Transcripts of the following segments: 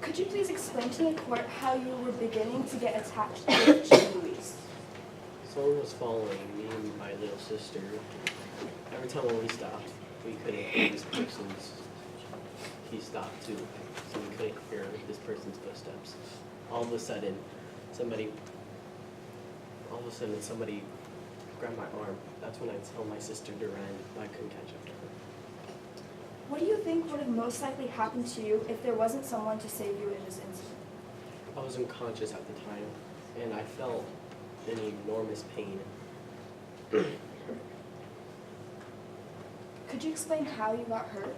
Could you please explain to the court how you were beginning to get attached to Luis? Someone was following me and my little sister. Every time when we stopped, we couldn't hear this person's. He stopped too, so we couldn't hear this person's footsteps. All of a sudden, somebody grabbed my arm. That's when I told my sister to run, but I couldn't catch up to her. What do you think would have most likely happened to you if there wasn't someone to save you in this incident? I was unconscious at the time, and I felt an enormous pain. Could you explain how you got hurt?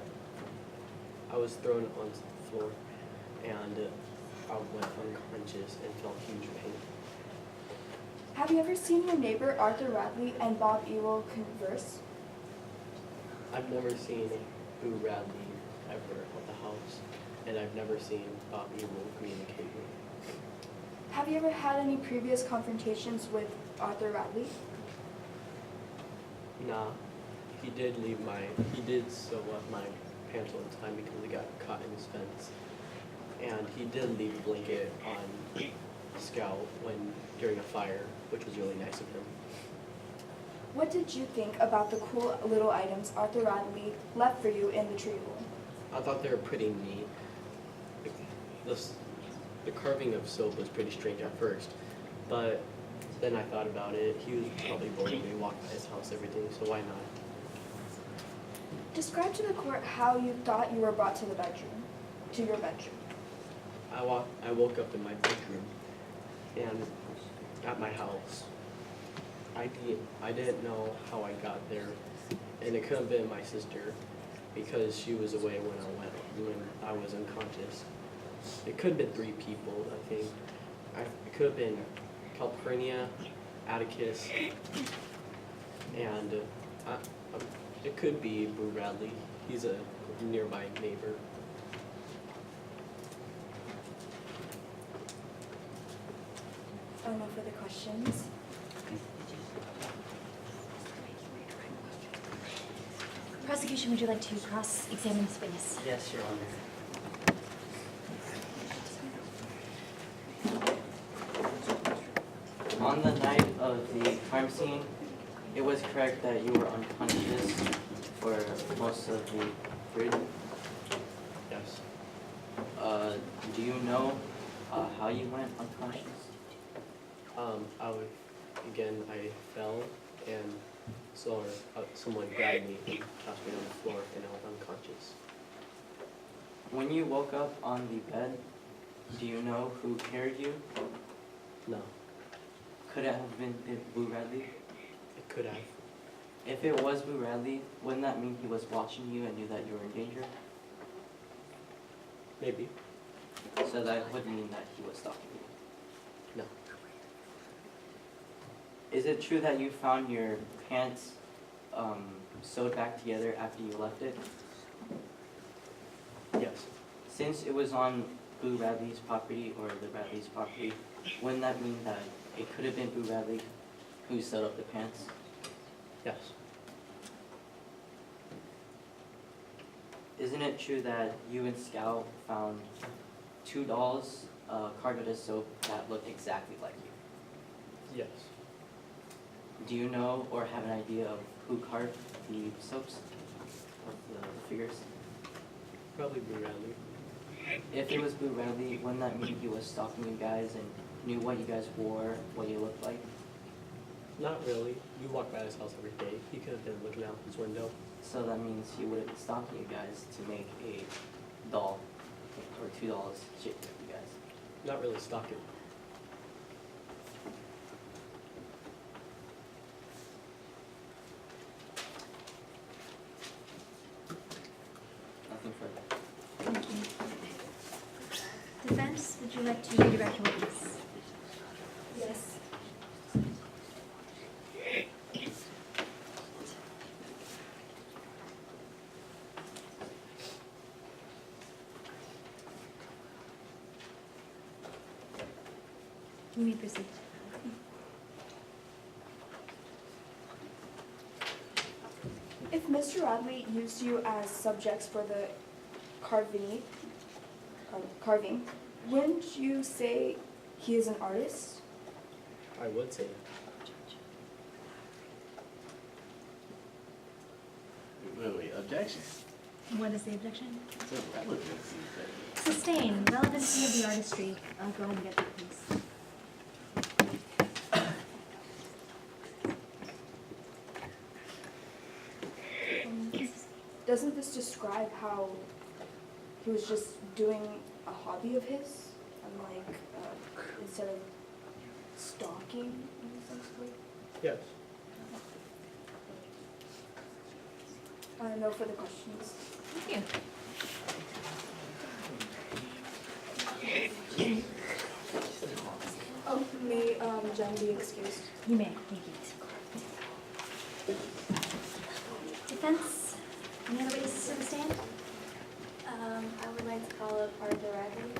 I was thrown onto the floor, and I went unconscious and felt huge pain. Have you ever seen your neighbor Arthur Radley and Bob Ewell converse? I've never seen Boo Radley ever at the house, and I've never seen Bob Ewell communicate with me. Have you ever had any previous confrontations with Arthur Radley? Nah, he did sew up my pants one time because he got caught in his fence. And he did leave a blanket on Scout during a fire, which was really nice of him. What did you think about the cool little items Arthur Radley left for you in the Ciubal? I thought they were pretty neat. The carving of soap was pretty strange at first, but then I thought about it. He was probably bored when we walked by his house, everything, so why not? Describe to the court how you thought you were brought to your bedroom. I woke up in my bedroom, and at my house. I didn't know how I got there, and it could have been my sister because she was away when I was unconscious. It could have been 3 people, I think. It could have been Calpurnia, Atticus, and it could be Boo Radley. He's a nearby neighbor. Oh, no further questions. Prosecution, would you like to cross-examine this witness? Yes, Your Honor. On the night of the crime scene, it was correct that you were unconscious for most of the period? Yes. Do you know how you went unconscious? I fell and someone grabbed me and tossed me on the floor and I was unconscious. When you woke up on the bed, do you know who carried you? No, Could it have been Boo Radley? it could have. If it was Boo Radley, wouldn't that mean he was watching you and knew that you were in danger? Maybe. So that would mean that he was stalking you. No. Is it true that you found your pants sewed back together after you left it? Yes. Since it was on Boo Radley's property or the Radley's property, wouldn't that mean that it could have been Boo Radley who sewed up the pants? Yes. Isn't it true that you and Scout found 2 dolls carved as soap that looked exactly like you? Yes. Do you know or have an idea of who carved the soaps of the figures? Probably Boo Radley. If it was Boo Radley, wouldn't that mean he was stalking you guys and knew what you guys wore, what you looked like? Not really. We walk by his house every day. He could have been looking out his window. So that means he would have been stalking you guys to make a doll or 2 dolls shaped like you guys. Not really stalking. Nothing further. Thank you. Defense, would you like to redirect your witness? Yes. You may proceed. If Mr. Radley used you as subjects for the carving, carving, wouldn't you say he is an artist? I would say. Wait, objection. What is the objection? It's a relevancy thing. Sustain. Relevancy of the artistry. Go ahead and get that, please. Doesn't this describe how he was just doing a hobby of his, and like instead of stalking essentially? Yes. No further questions. Thank you. Oh, may Jen be excused? You may. Thank you. Defense? Any other ways to the stand? I would like to call up Arthur Radley.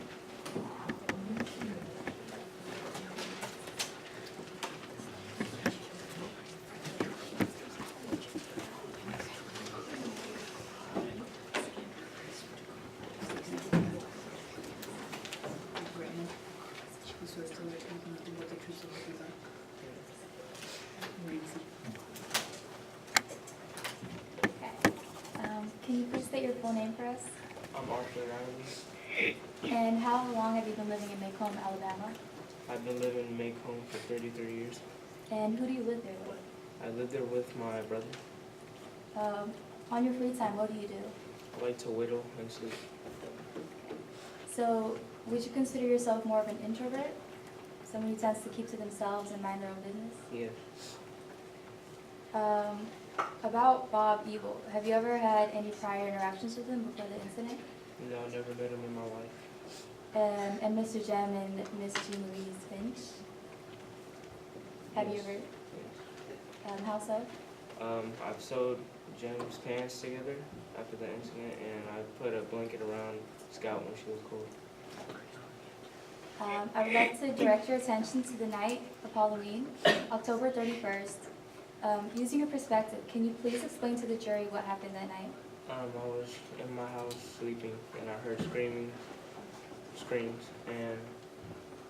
Can you please state your full name for us? I'm Arthur Riley. And how long have you been living in Macomb, Alabama? I've been living in Macomb for 33 years. And who do you live there with? I live there with my brother. On your free time, what do you do? I like to whittle and sleep. So, would you consider yourself more of an introvert? Someone who tends to keep to themselves and mind their own business? Yeah. About Bob Ebel, have you ever had any prior interactions with him before the incident? No, I never met him in my life. And Mr. Jem and Miss Jean Louise Finch? Have you Yes. ever? How so? I've sewed Jem's pants together after the incident, and I put a blanket around Scout when she was cold. I would like to direct your attention to the night of Halloween, October 31st. Using your perspective, can you please explain to the jury what happened that night? I was in my house sleeping, and I heard screams, and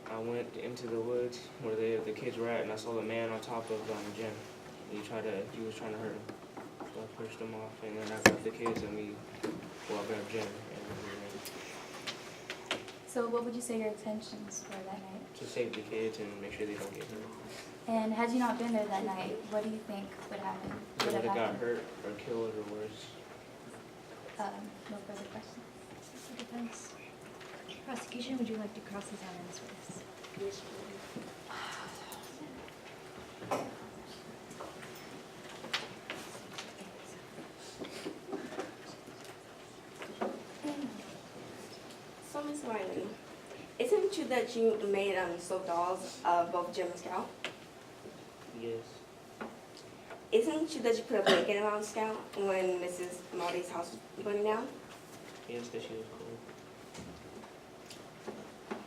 I went into the woods where the kids were at, and I saw the man on top of Jem. He was trying to hurt him. So I pushed him off, and then I grabbed the kids, and I grabbed Jem, and we ran. So what would you say your intentions were that night? To save the kids and make sure they don't get hurt. And had you not been there that night, what do you think would happen? They would have got happened? hurt or killed or worse. No further questions. Mr. Defense. Prosecution, would you like to cross-examine this witness? So, Ms. Riley, isn't it true that you made soap dolls of both Jim and Scout? Yes. Isn't it true that you put a blanket around Scout when Mrs. Maldy's house was burning down? Yes, that she was cold.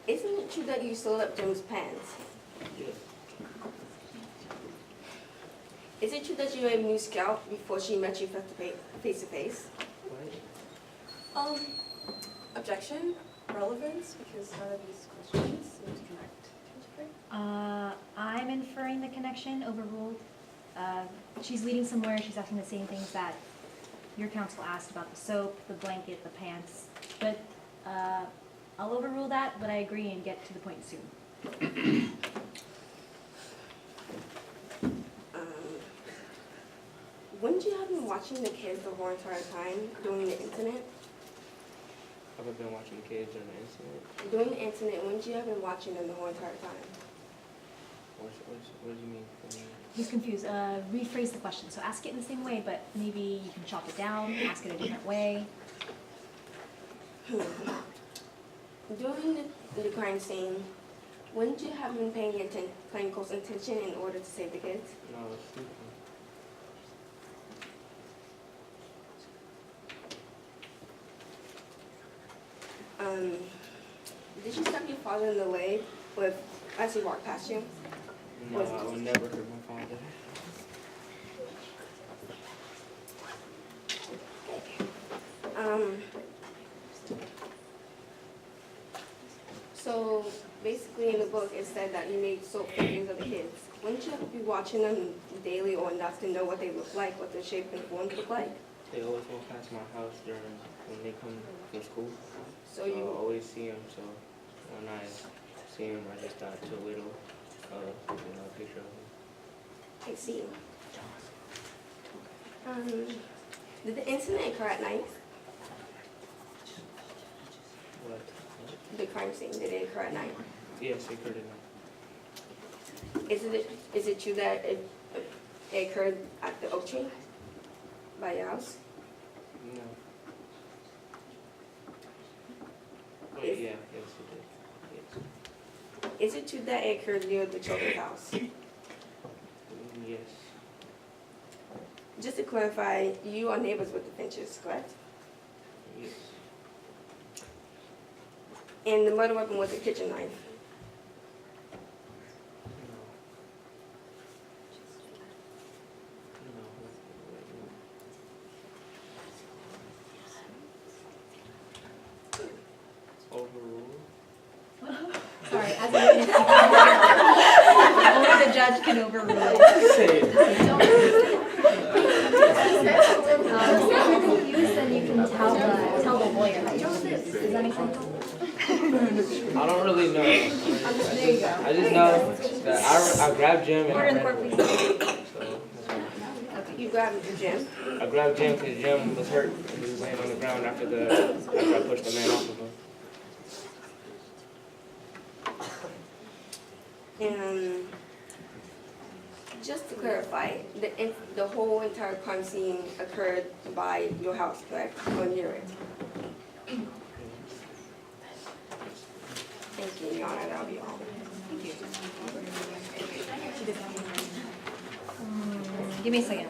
Isn't it true that you sewed up Jim's pants? Yes. Is it true that you knew Scout before she met you face to face? What? Objection, relevance, because none of these questions seem to connect. I'm inferring the connection, overruled. She's leading somewhere, she's asking the same things that your counsel asked about the soap, the blanket, the pants. But I'll overrule that, but I agree and get to the point soon. Wouldn't you have been watching the kids the whole entire time during the incident? I've been watching the kids during the incident. During the incident, wouldn't you have been watching them the whole entire time? What do you mean? He's confused. Rephrase the question. So ask it in the same way, but maybe you can chop it down, ask it a different way. During the crime scene, wouldn't you have been paying close attention in order to save the kids? No, I was sleeping. Did you stab your father in the leg as he walked past you? No, I would never hurt my father. So basically in the book, it said that you made soap figures of the kids. Wouldn't you be watching them daily or enough to know what they look like, what their shape and form look like? They always walk past my house when they come from school. So I you, always see them, so when I see them, I just got too little, a picture of them. I see. Did the incident occur at night? What? The crime scene, did it occur at night? Yes, they could have. Is it true that it occurred at the oak tree by your house? No. But Is- yeah, yes, it did. Yes. Is it true that it occurred near the children's house? Yes. Just to clarify, you are neighbors with the Finches, correct? Yes. And the murder weapon was a kitchen knife. Overruled? Sorry, as a witness, you can only the judge can overrule it. Say it. If you're confused, then you can tell the lawyer that you're confused. Does that make sense? I don't really know. There you go. I just know that I grabbed Jim and Order I in the ran court, away. please. So that's all. You grabbed the gym. I grabbed Jim because Jim was hurt. He was laying on the ground after I pushed the man off of him. And just to clarify, the whole entire crime scene occurred by your house, correct? Or near it? Thank you, Your Honor, that'll be all. Give me a second.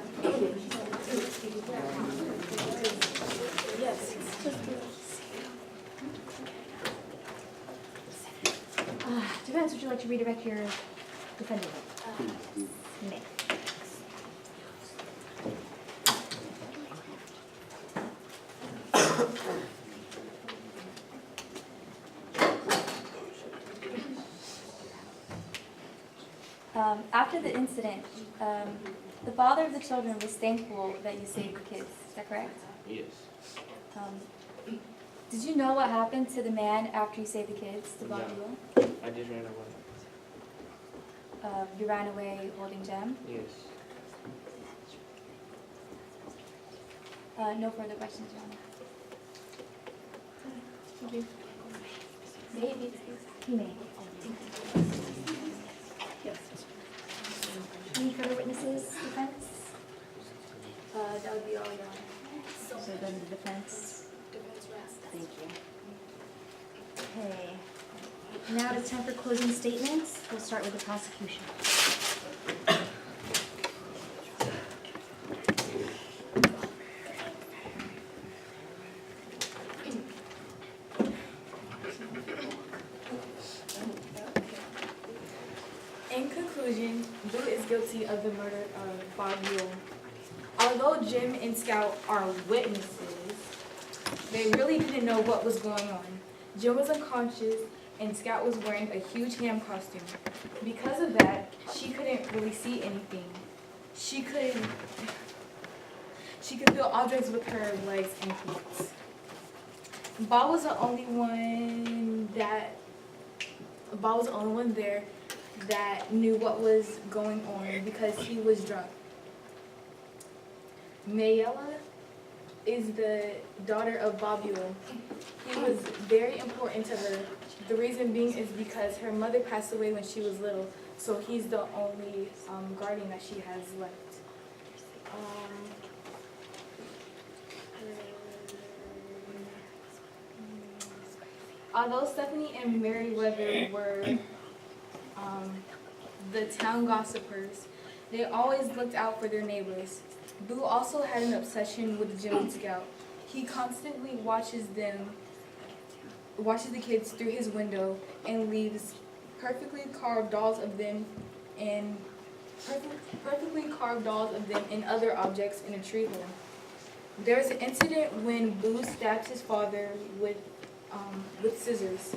Defense, would you like to redirect your defendant? You may. After the incident, the father of the children was thankful that you saved the kids. Is that correct? Yes. Did you know what happened to the man after you saved the kids, to Bobby No. Will? I just ran away. You ran away holding Jem? Yes. No further questions, Your Honor. Maybe. You may. Any further witnesses, defense? That would be all, Your Honor. So then the defense. Thank you. Okay. Now it's time for closing statements. We'll start with the prosecution. In conclusion, Boo is guilty of the murder of Bob Yule. Although Jim and Scout are witnesses, they really didn't know what was going on. Jim was unconscious and Scout was wearing a huge ham costume. Because of that, she couldn't really see anything. She could feel objects with her legs and feet. Bob was the only one there that knew what was going on because he was drunk. Mayella is the daughter of Bob Yule. He was very important to her. The reason being is because her mother passed away when she was little, so he's the only guardian that she has left. Although Stephanie and Meriwether were the town gossipers, they always looked out for their neighbors. Boo also had an obsession with Jim and Scout. He constantly watches the kids through his window and leaves perfectly carved dolls of them and other objects in a tree hole. There was an incident when Boo stabbed his father with scissors.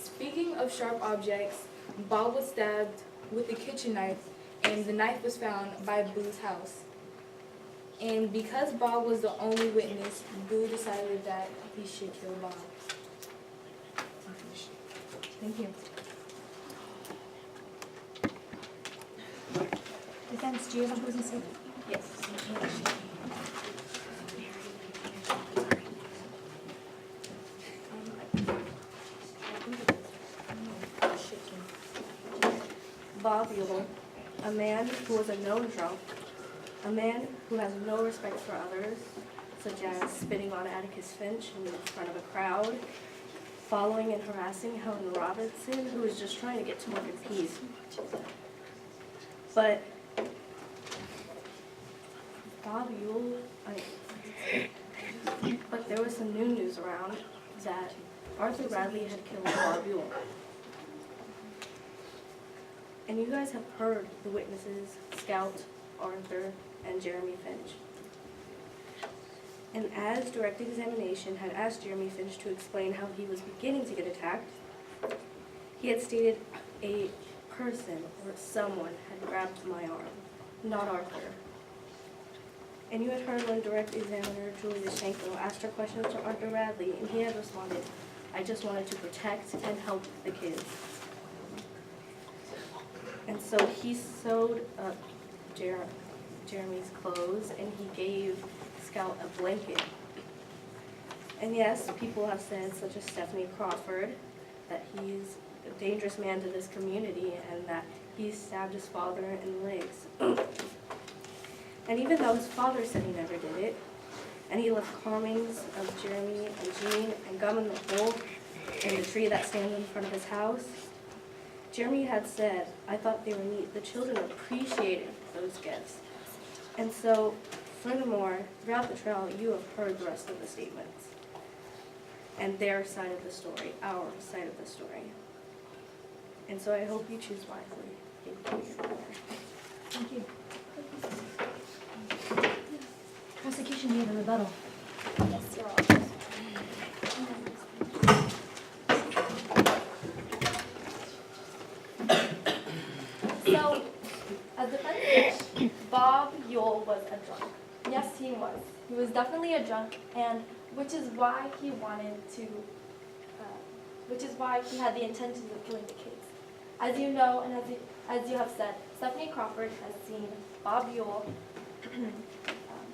Speaking of sharp objects, Bob was stabbed with a kitchen knife, and the knife was found by Boo's house. And because Bob was the only witness, Boo decided that he should kill Bob. Thank you. Defense, do you have a closing statement? Yes. Bob Ciubal, a man who was a known drunk, a man who has no respect for others, such as spitting on Atticus Finch in front of a crowd, following and harassing Helen Robinson, who was just trying to get to work in peace. But Bob Ciubal, but there was some new news around that Arthur Radley had killed Bob Ciubal. And you guys have heard the witnesses, Scout, Arthur, and Jeremy Finch. And as direct examination had asked Jeremy Finch to explain how he was beginning to get attacked, he had stated a person or someone had grabbed my arm, not Arthur. And you had heard when direct examiner Julie DeShanko asked her questions to Arthur Radley, and he had responded, "I just wanted to protect and help the kids." And so he sewed up Jeremy's clothes, and he gave Scout a blanket. And yes, people have said, such as Stephanie Crawford, that he's a dangerous man to this community and that he stabbed his father in the legs. And even though his father said he never did it, and he left carvings of Jeremy and Jean and gum in the hole in the tree that stands in front of his house, Jeremy had said, "I thought they were neat." The children appreciated those gifts. And so, furthermore, throughout the trial, you have heard the rest of the statements and their side of the story, our side of the story. And so I hope you choose wisely. Thank you. Thank you. Prosecution, do you have a rebuttal? Yes, Your Honor. So, as defense said, Bob Ciubal was a drunk. Yes, he was. He was definitely a drunk, and which is why he wanted to, which is why he had the intentions of killing the kids. As you know, and as you have said, Stephanie Crawford has seen Bob Ciubal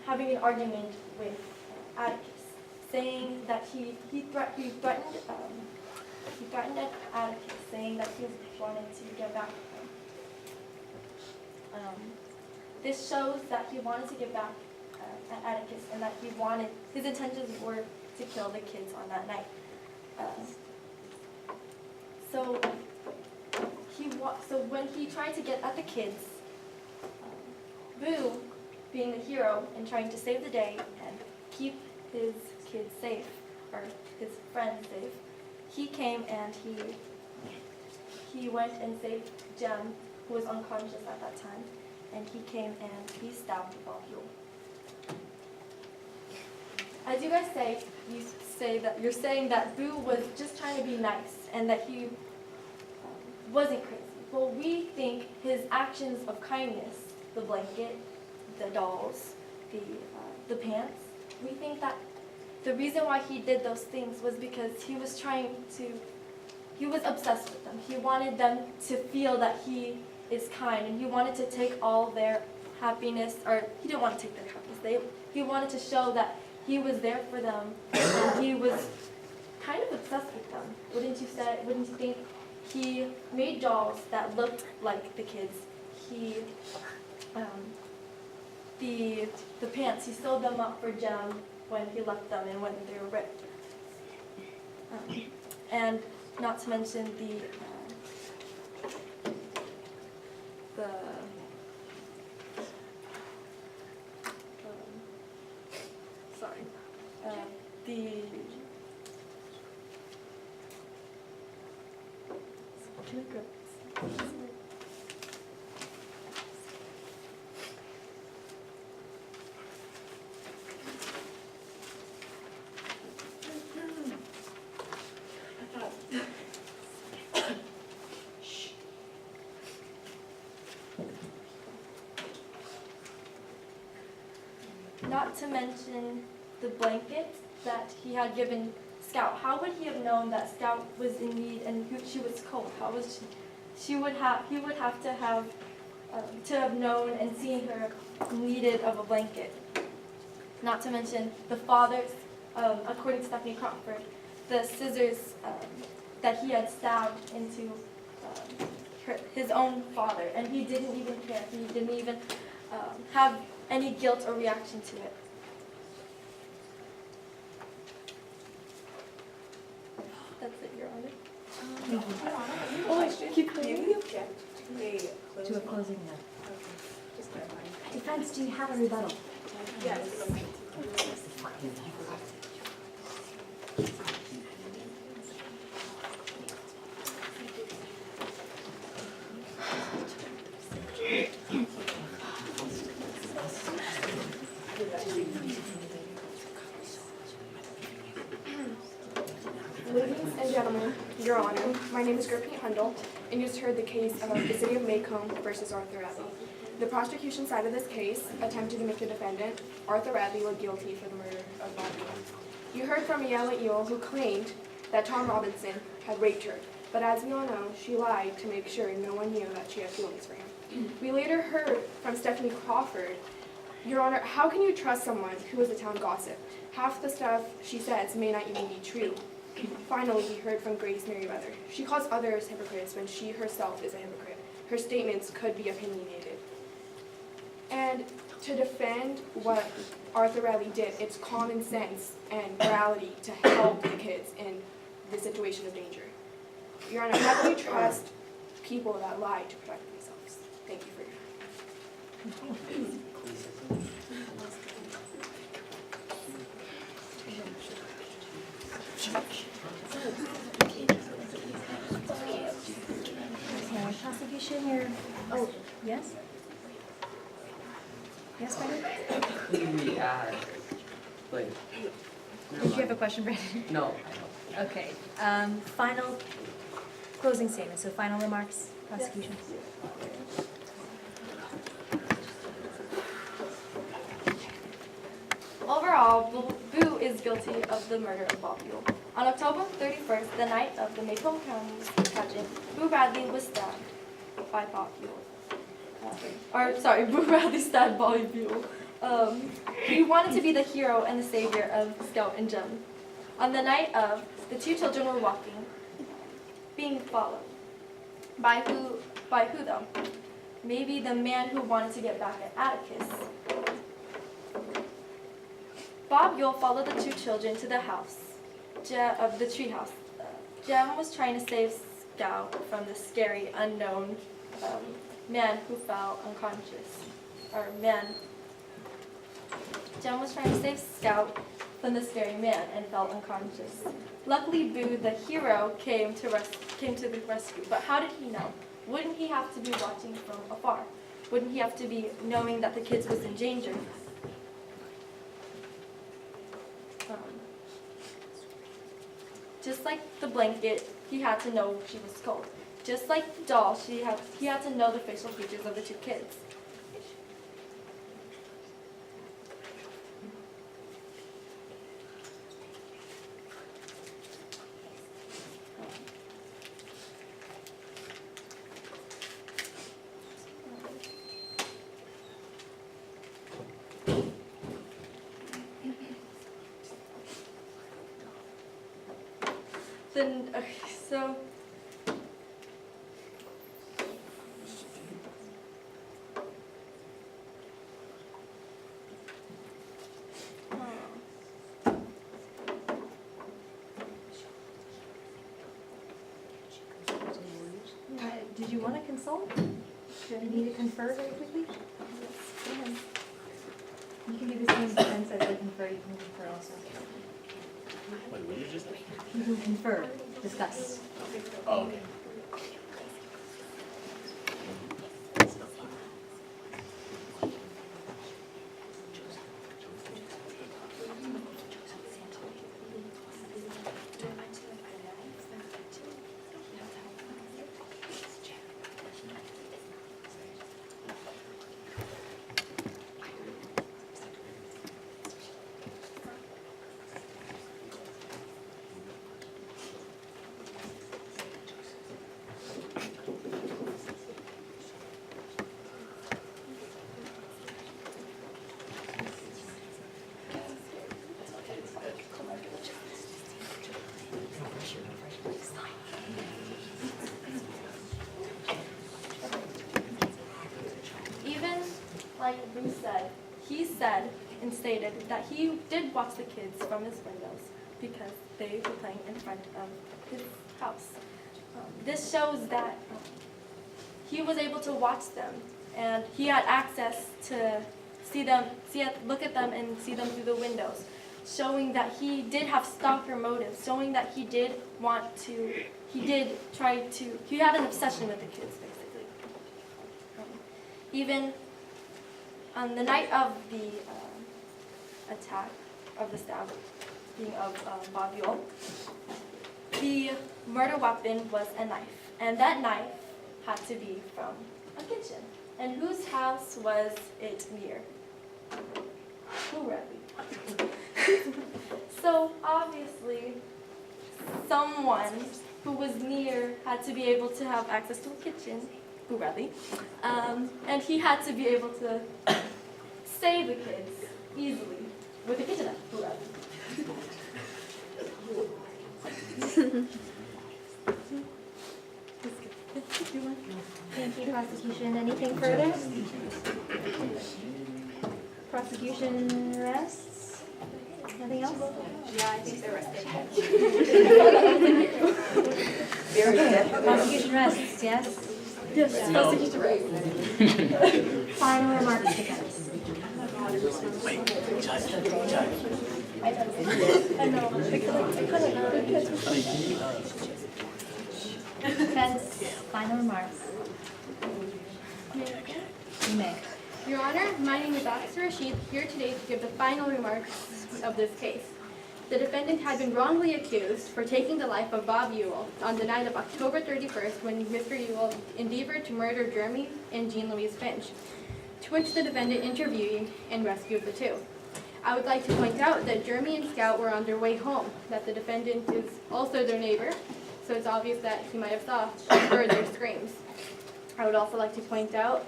having an argument with Atticus, saying that he threatened Atticus, saying that he wanted to get back at him. This shows that he wanted to get back at Atticus, and that his intentions were to kill the kids on that night. So when he tried to get at the kids, Boo, being the hero and trying to save the day and keep his kids safe, or his friends safe, he came and he went and saved Jem, who was unconscious at that time, and he came and he stabbed Bob Ciubal. As you guys say, you're saying that Boo was just trying to be nice and that he wasn't crazy. Well, we think his actions of kindness, the blanket, the dolls, the pants, we think that the reason why he did those things was because he was obsessed with them. He wanted them to feel that he is kind, and he wanted to take all their happiness, or he didn't want to take their happiness. He wanted to show that he was there for them, and he was kind of obsessed with them. Wouldn't you think? He made dolls that looked like the kids. The pants, he sewed them up for Jem when he left them and when they were ripped. And not to mention not to mention the blanket that he had given Scout. How would he have known that Scout was in need and she was cold? How was he would have to have known and seen her needed of a blanket. Not to mention the father's, according to Stephanie Crawford, the scissors that he had stabbed into his own father, and he didn't even care. He didn't even have any guilt or reaction to it. That's it, Your Honor. Keep going. Maybe object To a closing note. Okay, just clarifying. Defense, do you have a rebuttal? Yes. Ladies and gentlemen, Your Honor, my name is Griffin Hundle, and you just heard the case of the City of Macomb versus Arthur Radley. The prosecution side of this case attempted to make the defendant, Arthur Radley, look guilty for the murder of Bob Ewell. You heard from Miela Ewell, who claimed that Tom Robinson had raped her, but as we all know, she lied to make sure no one knew that she had feelings for him. We later heard from Stephanie Crawford. Your Honor, how can you trust someone who is a town gossip? Half the stuff she says may not even be true. Finally, we heard from Grace Merriweather. She calls others hypocrites when she herself is a hypocrite. Her statements could be opinionated. And to defend what Arthur Radley did, it's common sense and morality to help the kids in the situation of danger. Your Honor, how can you trust people that lie to protect themselves? Thank you for your time. Prosecution, you're, oh, yes? Yes, Brandon? Like, Did you have a question, Brandon? no, Okay, final closing statement, so final remarks, prosecution? Overall, Boo is guilty of the murder of Bob Ewell. On October 31st, the night of the Macomb County pageant, Boo Radley was stabbed by Bob Ewell. Boo Radley stabbed Bobby Ewell. He wanted to be the hero and the savior of Scout and Jem. On the night of, the two children were walking, being followed. By who though? Maybe the man who wanted to get back at Atticus. Bob Ewell followed the two children to the house, of the treehouse. Jem was trying to save Scout from the scary, unknown man who fell unconscious. Jem was trying to save Scout from the scary man and fell unconscious. Luckily, Boo, the hero, came to the rescue. But how did he know? Wouldn't he have to be watching from afar? Wouldn't he have to be knowing that the kids was in danger? Just like the blanket, he had to know she was cold. Just like the doll, he had to know the facial features of the two kids. Then, okay, so. Did you want to consult? Do you need to confer very quickly? You can do the same defense as they confer, you can confer also. Wait, what did you just say? You can confer, discuss. Oh, okay. like Bruce said, he said and stated that he did watch the kids from his windows because they were playing in front of his house. This shows that he was able to watch them, and he had access to look at them and see them through the windows, showing that he did have stalker motives, showing that he had an obsession with the kids, basically. Even on the night of the attack, of the stabbing of Bob Yule, the murder weapon was a knife, and that knife had to be from a kitchen. And whose house was it near? Who, Rebby? So obviously, someone who was near had to be able to have access to a kitchen, who, Rebby, and he had to be able to save the kids easily with a kitchen knife, who, Rebby. Thank you, prosecution. Anything further? Prosecution rests? Nothing else? Yeah, I think they're resting. Prosecution rests, yes? Yes, prosecution rests. Final remarks, defense. I know, I couldn't. Defense, final remarks. You may. Your Honor, my name is Officer Rashid, here today to give the final remarks of this case. The defendant had been wrongly accused for taking the life of Bob Ewell on the night of October 31st when Mr. Ewell endeavored to murder Jeremy and Jean Louise Finch, to which the defendant intervened and rescued the two. I would like to point out that Jeremy and Scout were on their way home, that the defendant is also their neighbor, so it's obvious that he might have heard their screams. I would also like to point out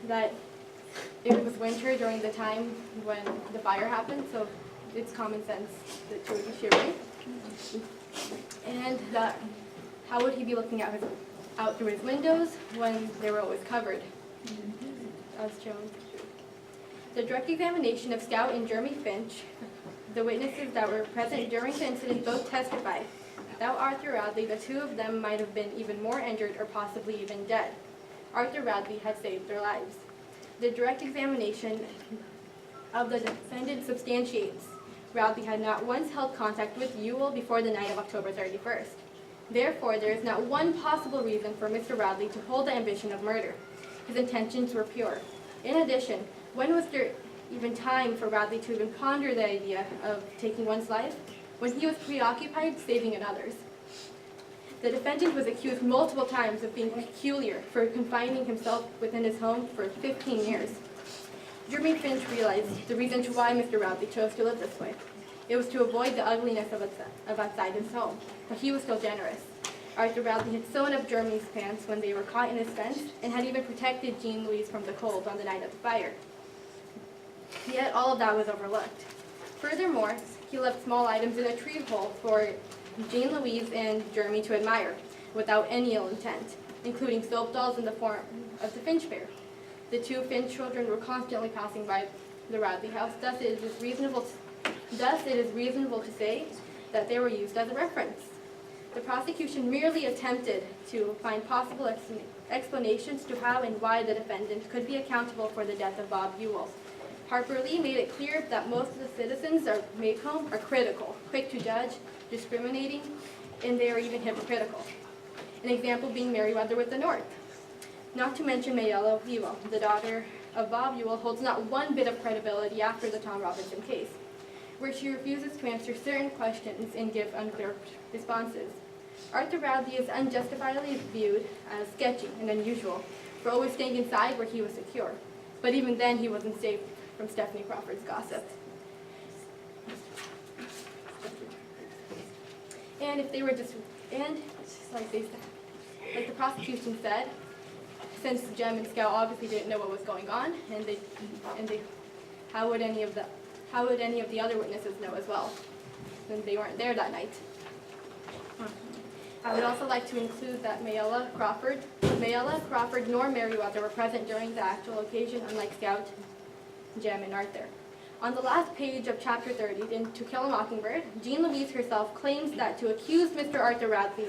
that it was winter during the time when the fire happened, so it's common sense that she would be shivering. And that how would he be looking out through his windows when they were always covered, as shown. The direct examination of Scout and Jeremy Finch, the witnesses that were present during the incident, both testified. Without Arthur Radley, the two of them might have been even more injured or possibly even dead. Arthur Radley had saved their lives. The direct examination of the defendant substantiates Radley had not once held contact with Ewell before the night of October 31st. Therefore, there is not one possible reason for Mr. Radley to hold the ambition of murder. His intentions were pure. In addition, when was there even time for Radley to even ponder the idea of taking one's life? When he was preoccupied saving another's. The defendant was accused multiple times of being peculiar for confining himself within his home for 15 years. Jeremy Finch realized the reason why Mr. Radley chose to live this way. It was to avoid the ugliness of outside his home, but he was still generous. Arthur Radley had sewn up Jeremy's pants when they were caught in his fence and had even protected Jean Louise from the cold on the night of the fire. Yet all of that was overlooked. Furthermore, he left small items in a tree hole for Jean Louise and Jeremy to admire, without any ill intent, including soap dolls in the form of the Finch pair. The two Finch children were constantly passing by the Radley house, thus it is reasonable to say that they were used as a reference. The prosecution merely attempted to find possible explanations to how and why the defendant could be accountable for the death of Bob Ewell. Harper Lee made it clear that most of the citizens of Macomb are critical, quick to judge, discriminating, and they are even hypocritical. An example being Meriwether with the North. Not to mention Mayella Ewell, the daughter of Bob Ewell, holds not one bit of credibility after the Tom Robinson case, where she refuses to answer certain questions and give unclear responses. Arthur Radley is unjustifiably viewed as sketchy and unusual for always staying inside where he was secure. But even then, he wasn't safe from Stephanie Crawford's gossip. And if they were like the prosecution said, since Jem and Scout obviously didn't know what was going on, how would any of the other witnesses know as well, since they weren't there that night? I would also like to include that Mayella Crawford nor Meriwether were present during the actual occasion, unlike Scout Jem, and Arthur. On the last page of chapter 30 in To Kill a Mockingbird, Jean Louise herself claims that to accuse Mr. Arthur Radley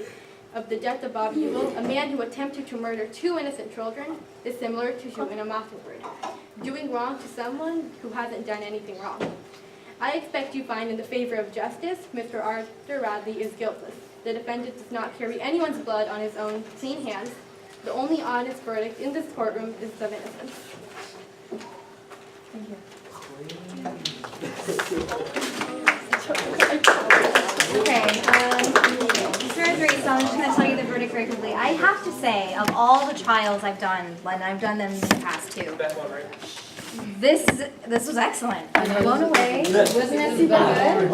of the death of Bob Ewell, a man who attempted to murder 2 innocent children, is similar to shooting a mockingbird, doing wrong to someone who hasn't done anything wrong. I expect you find in the favor of justice, Mr. Arthur Radley is guiltless. The defendant does not carry anyone's blood on his own clean hands. The only honest verdict in this courtroom is of innocence. Thank you. Okay, Mr. Three, so I'm just going to tell you the verdict very quickly. I have to say, of all the trials I've done, and I've done them in the past too, this was excellent. I was blown away. Wasn't it super good?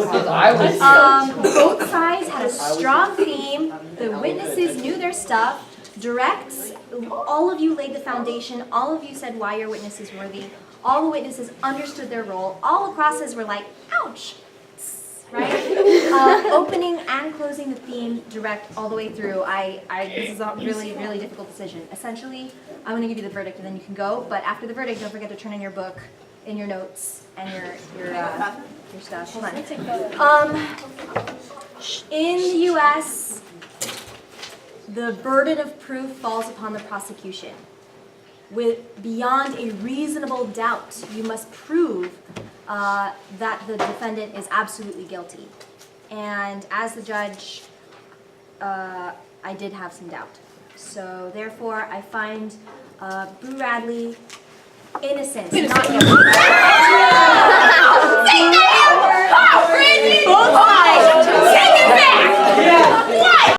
Both sides had a strong theme. The witnesses knew their stuff. Directs, all of you laid the foundation. All of you said why your witness is worthy. All the witnesses understood their role. All the crosses were like, ouch, right? Opening and closing the theme direct all the way through. This is a really, really difficult decision. Essentially, I'm going to give you the verdict and then you can go. But after the verdict, don't forget to turn in your book, in your notes, and your stuff. Hold on. In the U.S., the burden of proof falls upon the prosecution. With beyond a reasonable doubt, you must prove that the defendant is absolutely guilty. And as the judge, I did have some doubt. So therefore, I find Boo Radley innocent, not guilty.